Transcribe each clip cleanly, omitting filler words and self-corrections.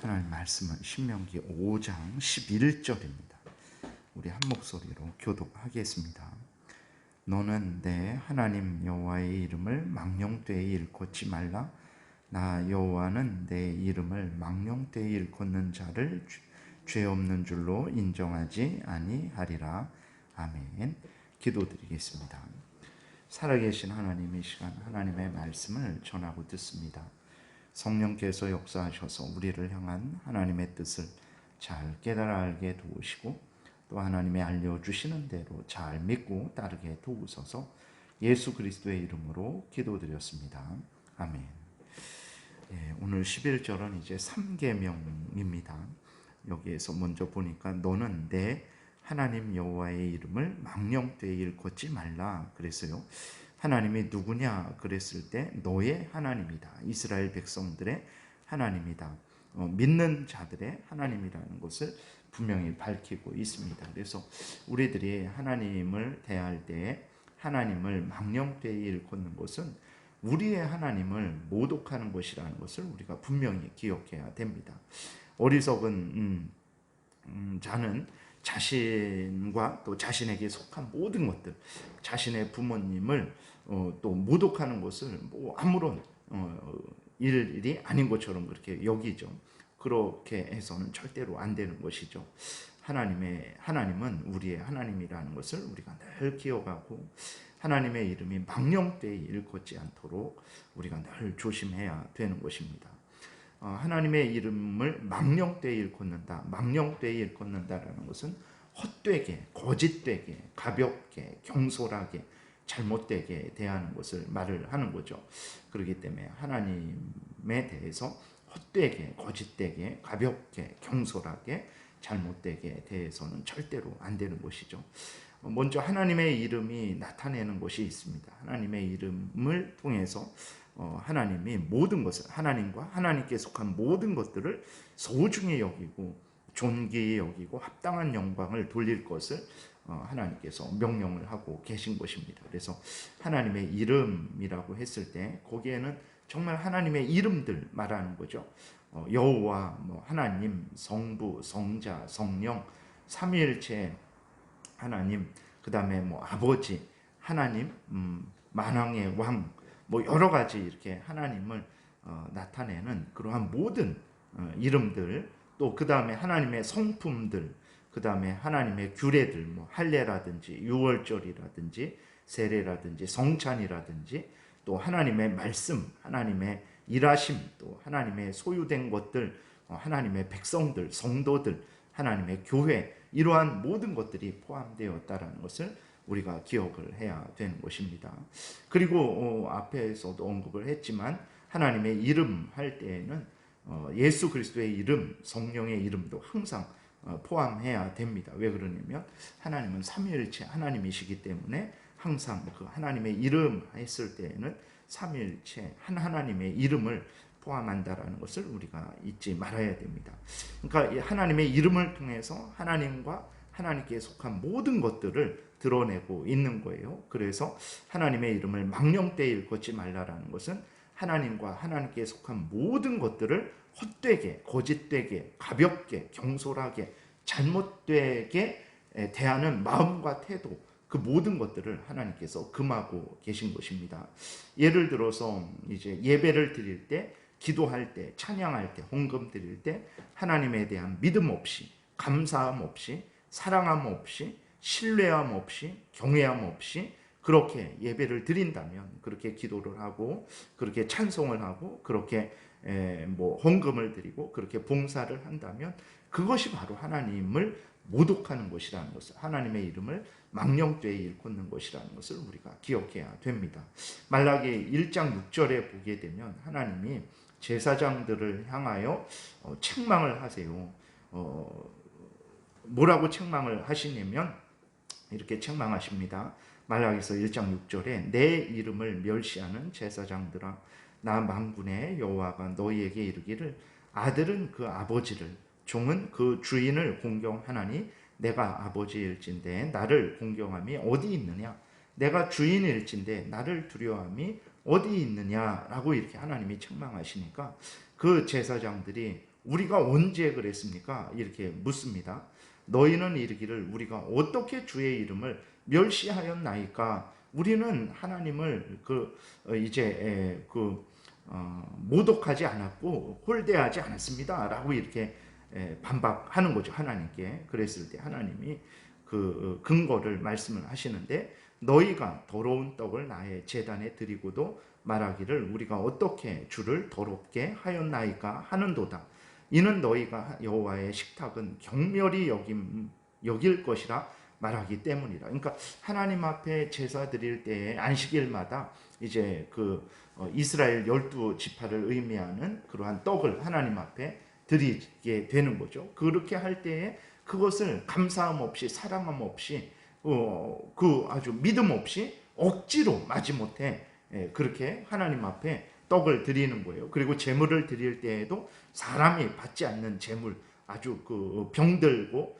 하나님 말씀은 신명기 5장 11절입니다. 우리 한 목소리로 교독하겠습니다. 너는 내 하나님 여호와의 이름을 망령되이 일컫지 말라. 나 여호와는 내 이름을 망령되이 일컫는 자를 죄 없는 줄로 인정하지 아니하리라. 아멘. 기도드리겠습니다. 살아계신 하나님, 이 시간 하나님의 말씀을 전하고 듣습니다. 성령께서 역사하셔서 우리를 향한 하나님의 뜻을 잘 깨달아 알게 도우시고 또 하나님의 알려주시는 대로 잘 믿고 따르게 도우소서. 예수 그리스도의 이름으로 기도드렸습니다. 아멘. 오늘 11절은 이제 3계명입니다. 여기에서 먼저 보니까 너는 내 하나님 여호와의 이름을 망령되이 일컫지 말라 그랬어요. 하나님이 누구냐 그랬을 때 너의 하나님이다. 이스라엘 백성들의 하나님이다. 믿는 자들의 하나님이라는 것을 분명히 밝히고 있습니다. 그래서 우리들이 하나님을 대할 때 하나님을 망령되이 일컫는 것은 우리의 하나님을 모독하는 것이라는 것을 우리가 분명히 기억해야 됩니다. 어리석은 자는 자신과 또 자신에게 속한 모든 것들, 자신의 부모님을 또 모독하는 것을 뭐 아무런 일이 아닌 것처럼 그렇게 여기죠. 그렇게 해서는 절대로 안 되는 것이죠. 하나님은 우리의 하나님이라는 것을 우리가 늘 기억하고 하나님의 이름이 망령되이 일컫지 않도록 우리가 늘 조심해야 되는 것입니다. 하나님의 이름을 망령되이 일컫는다. 망령되이 일컫는다라는 것은 헛되게, 거짓되게, 가볍게, 경솔하게, 잘못되게 대하는 것을 말을 하는 거죠. 그렇기 때문에 하나님에 대해서 헛되게, 거짓되게, 가볍게, 경솔하게, 잘못되게 대해서는 절대로 안 되는 것이죠. 먼저 하나님의 이름이 나타내는 것이 있습니다. 하나님의 이름을 통해서 하나님이 모든 것을, 하나님과 하나님께 속한 모든 것들을 소중히 여기고 존귀히 여기고 합당한 영광을 돌릴 것을 하나님께서 명령을 하고 계신 것입니다. 그래서 하나님의 이름이라고 했을 때 거기에는 정말 하나님의 이름들 말하는 거죠. 여호와, 하나님, 성부, 성자, 성령, 삼위일체 하나님, 그 다음에 아버지, 하나님, 만왕의 왕, 여러 가지 이렇게 하나님을 나타내는 그러한 모든 이름들, 또 그 다음에 하나님의 성품들, 그 다음에 하나님의 규례들, 할례라든지 유월절이라든지 세례라든지 성찬이라든지 또 하나님의 말씀, 하나님의 일하심, 또 하나님의 소유된 것들, 하나님의 백성들, 성도들, 하나님의 교회, 이러한 모든 것들이 포함되었다는 것을 우리가 기억을 해야 되는 것입니다. 그리고 앞에서도 언급을 했지만 하나님의 이름 할 때에는 예수 그리스도의 이름, 성령의 이름도 항상 포함해야 됩니다. 왜 그러냐면 하나님은 삼위일체 하나님이시기 때문에 항상 그 하나님의 이름 했을 때에는 삼위일체 한 하나님의 이름을 포함한다라는 것을 우리가 잊지 말아야 됩니다. 그러니까 하나님의 이름을 통해서 하나님과 하나님께 속한 모든 것들을 드러내고 있는 거예요. 그래서 하나님의 이름을 망령되이 일컫지 말라라는 것은 하나님과 하나님께 속한 모든 것들을 헛되게, 거짓되게, 가볍게, 경솔하게, 잘못되게 대하는 마음과 태도, 그 모든 것들을 하나님께서 금하고 계신 것입니다. 예를 들어서 이제 예배를 드릴 때, 기도할 때, 찬양할 때, 헌금 드릴 때 하나님에 대한 믿음 없이, 감사함 없이, 사랑함 없이, 신뢰함 없이, 경외함 없이 그렇게 예배를 드린다면, 그렇게 기도를 하고 그렇게 찬송을 하고 그렇게 헌금을 드리고 그렇게 봉사를 한다면 그것이 바로 하나님을 모독하는 것이라는 것을, 하나님의 이름을 망령되이 일컫는 것이라는 것을 우리가 기억해야 됩니다. 말라기 1장 6절에 보게 되면 하나님이 제사장들을 향하여 책망을 하세요. 뭐라고 책망을 하시냐면 이렇게 책망하십니다. 말라기서 1장 6절에 내 이름을 멸시하는 제사장들아, 나 만군의 여호와가 너희에게 이르기를 아들은 그 아버지를, 종은 그 주인을 공경하나니 내가 아버지일진데 나를 공경함이 어디 있느냐? 내가 주인일진데 나를 두려워함이 어디 있느냐라고 이렇게 하나님이 책망하시니까 그 제사장들이 우리가 언제 그랬습니까? 이렇게 묻습니다. 너희는 이르기를 우리가 어떻게 주의 이름을 멸시하였나이까? 우리는 하나님을 모독하지 않았고 홀대하지 않았습니다라고 이렇게 반박하는 거죠, 하나님께. 그랬을 때 하나님이 그 근거를 말씀을 하시는데, 너희가 더러운 떡을 나의 제단에 드리고도 말하기를 우리가 어떻게 주를 더럽게 하였나이까 하는도다. 이는 너희가 여호와의 식탁은 경멸히 여길 것이라 말하기 때문이라. 그러니까 하나님 앞에 제사 드릴 때에 안식일마다 이제 이스라엘 12지파를 의미하는 그러한 떡을 하나님 앞에 드리게 되는 거죠. 그렇게 할 때에 그것을 감사함 없이 사랑함 없이 아주 믿음 없이 억지로 마지못해 그렇게 하나님 앞에 떡을 드리는 거예요. 그리고 제물을 드릴 때에도 사람이 받지 않는 제물, 아주 병들고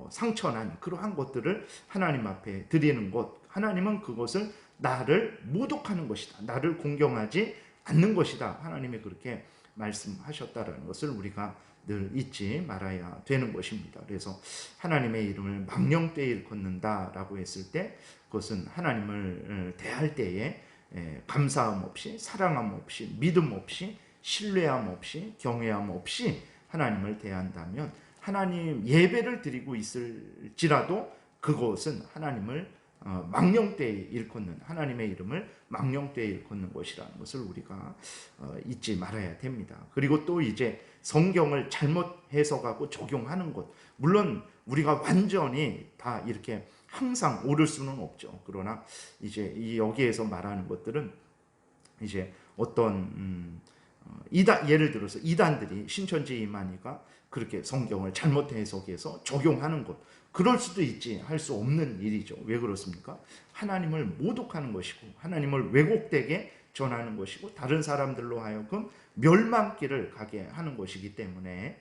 상처난 그러한 것들을 하나님 앞에 드리는 것, 하나님은 그것을 나를 모독하는 것이다, 나를 공경하지 않는 것이다, 하나님이 그렇게 말씀하셨다라는 것을 우리가 늘 잊지 말아야 되는 것입니다. 그래서 하나님의 이름을 망령되이 일컫는다라고 했을 때, 그것은 하나님을 대할 때에 감사함 없이, 사랑함 없이, 믿음 없이, 신뢰함 없이, 경외함 없이 하나님을 대한다면, 하나님 예배를 드리고 있을지라도 그것은 하나님을 망령되이 일컫는, 하나님의 이름을 망령되이 일컫는 것이라는 것을 우리가 잊지 말아야 됩니다. 그리고 또 이제 성경을 잘못 해석하고 적용하는 것, 물론 우리가 완전히 다 이렇게 항상 옳을 수는 없죠. 그러나 이제 여기에서 말하는 것들은 이제 어떤 예를 들어서 이단들이, 신천지 이만희가 그렇게 성경을 잘못 해석해서 적용하는 것, 그럴 수도 있지, 할 수 없는 일이죠. 왜 그렇습니까? 하나님을 모독하는 것이고 하나님을 왜곡되게 전하는 것이고 다른 사람들로 하여금 멸망길을 가게 하는 것이기 때문에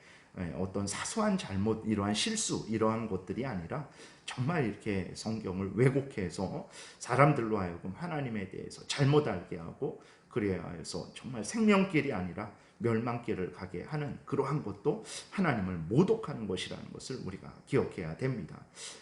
어떤 사소한 잘못, 이러한 실수, 이러한 것들이 아니라 정말 이렇게 성경을 왜곡해서 사람들로 하여금 하나님에 대해서 잘못 알게 하고, 그래야 해서 정말 생명길이 아니라 멸망길을 가게 하는 그러한 것도 하나님을 모독하는 것이라는 것을 우리가 기억해야 됩니다.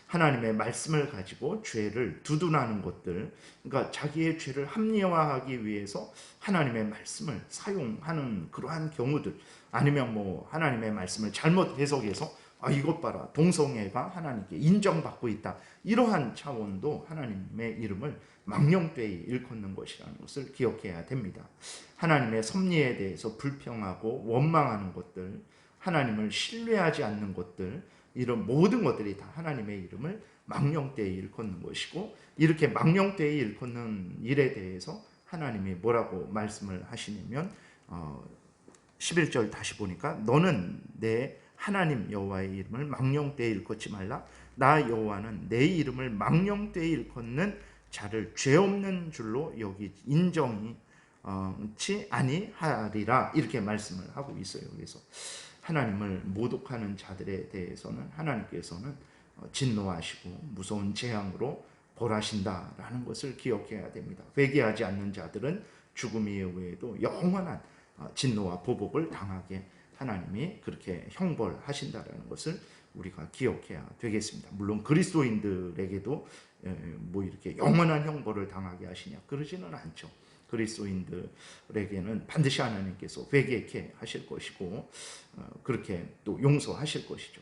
하나님의 말씀을 가지고 죄를 두둔하는 것들, 그러니까 자기의 죄를 합리화하기 위해서 하나님의 말씀을 사용하는 그러한 경우들, 아니면 하나님의 말씀을 잘못 해석해서 이것 봐라, 동성애가 하나님께 인정받고 있다, 이러한 차원도 하나님의 이름을 망령되이 일컫는 것이라는 것을 기억해야 됩니다. 하나님의 섭리에 대해서 불평하고 원망하는 것들, 하나님을 신뢰하지 않는 것들, 이런 모든 것들이 다 하나님의 이름을 망령되이 일컫는 것이고, 이렇게 망령되이 일컫는 일에 대해서 하나님이 뭐라고 말씀을 하시냐면 11절 다시 보니까, 너는 내 하나님 여호와의 이름을 망령되이 일컫지 말라. 나 여호와는 내 이름을 망령되이 일컫는 자를 죄 없는 줄로 여기 인정치 아니하리라, 이렇게 말씀을 하고 있어요. 그래서 하나님을 모독하는 자들에 대해서는 하나님께서는 진노하시고 무서운 재앙으로 벌하신다라는 것을 기억해야 됩니다. 회개하지 않는 자들은 죽음 이후에도 영원한 진노와 보복을 당하게 하나님이 그렇게 형벌하신다라는 것을 우리가 기억해야 되겠습니다. 물론 그리스도인들에게도 이렇게 영원한 형벌을 당하게 하시냐, 그러지는 않죠. 그리스도인들에게는 반드시 하나님께서 회개케 하실 것이고 그렇게 또 용서하실 것이죠.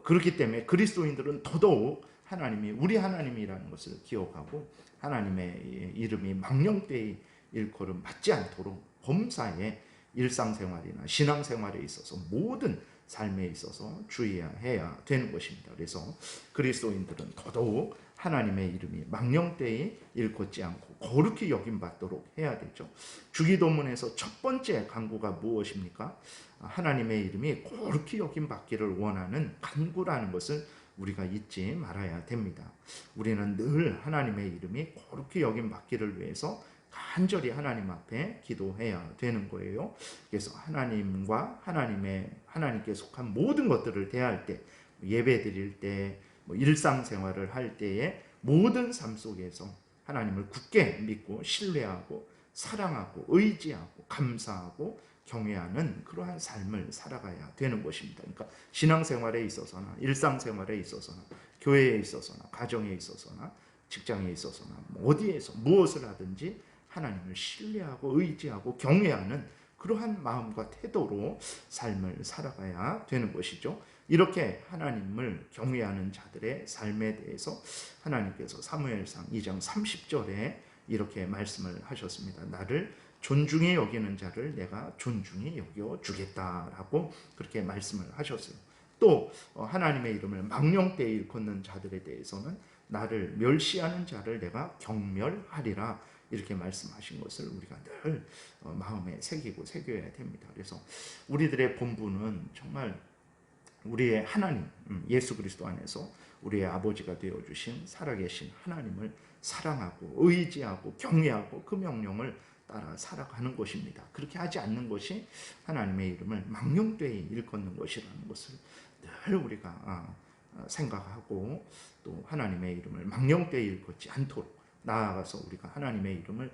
그렇기 때문에 그리스도인들은 더더욱 하나님이 우리 하나님이라는 것을 기억하고 하나님의 이름이 망령되이 일컬음 받지 않도록 범사에 일상생활이나 신앙생활에 있어서 모든 삶에 있어서 주의해야 되는 것입니다. 그래서 그리스도인들은 더더욱 하나님의 이름이 망령되이 일컫지 않고 거룩히 여김받도록 해야 되죠. 주기도문에서 첫 번째 간구가 무엇입니까? 하나님의 이름이 거룩히 여김받기를 원하는 간구라는 것을 우리가 잊지 말아야 됩니다. 우리는 늘 하나님의 이름이 거룩히 여김받기를 위해서 간절히 하나님 앞에 기도해야 되는 거예요. 그래서 하나님과 하나님께 속한 모든 것들을 대할 때, 예배 드릴 때, 일상생활을 할 때에 모든 삶 속에서 하나님을 굳게 믿고 신뢰하고 사랑하고 의지하고 감사하고 경외하는 그러한 삶을 살아가야 되는 것입니다. 그러니까 신앙생활에 있어서나 일상생활에 있어서나 교회에 있어서나 가정에 있어서나 직장에 있어서나 어디에서 무엇을 하든지 하나님을 신뢰하고 의지하고 경외하는 그러한 마음과 태도로 삶을 살아가야 되는 것이죠. 이렇게 하나님을 경외하는 자들의 삶에 대해서 하나님께서 사무엘상 2장 30절에 이렇게 말씀을 하셨습니다. 나를 존중히 여기는 자를 내가 존중히 여겨 주겠다라고 그렇게 말씀을 하셨어요. 또 하나님의 이름을 망령되이 일컫는 자들에 대해서는 나를 멸시하는 자를 내가 경멸하리라 이렇게 말씀하신 것을 우리가 늘 마음에 새겨야 됩니다. 그래서 우리들의 본분은 정말 우리의 하나님 예수 그리스도 안에서 우리의 아버지가 되어주신 살아계신 하나님을 사랑하고 의지하고 경외하고 그 명령을 따라 살아가는 것입니다. 그렇게 하지 않는 것이 하나님의 이름을 망령되이 일컫는 것이라는 것을 늘 우리가 생각하고 또 하나님의 이름을 망령되이 일컫지 않도록 나아가서 우리가 하나님의 이름을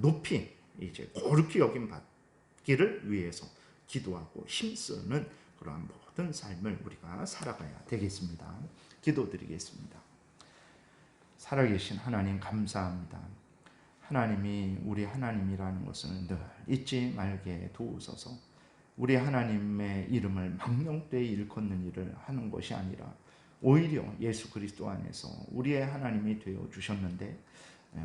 높이 이제 거룩히 여김 받기를 위해서 기도하고 힘쓰는 그러한 모든 삶을 우리가 살아가야 되겠습니다. 기도드리겠습니다. 살아계신 하나님 감사합니다. 하나님이 우리 하나님이라는 것을 늘 잊지 말게 도우소서. 우리 하나님의 이름을 망령되이 일컫는 일을 하는 것이 아니라 오히려 예수 그리스도 안에서 우리의 하나님이 되어 주셨는데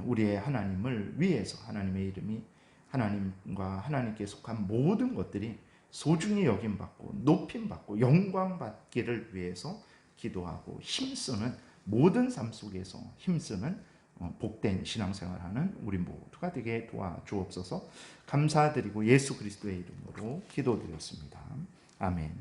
우리의 하나님을 위해서 하나님의 이름이 하나님과 하나님께 속한 모든 것들이 소중히 여김받고 높임받고 영광받기를 위해서 기도하고 힘쓰는 모든 삶 속에서 힘쓰는 복된 신앙생활하는 우리 모두가 되게 도와주옵소서. 감사드리고 예수 그리스도의 이름으로 기도드렸습니다. 아멘.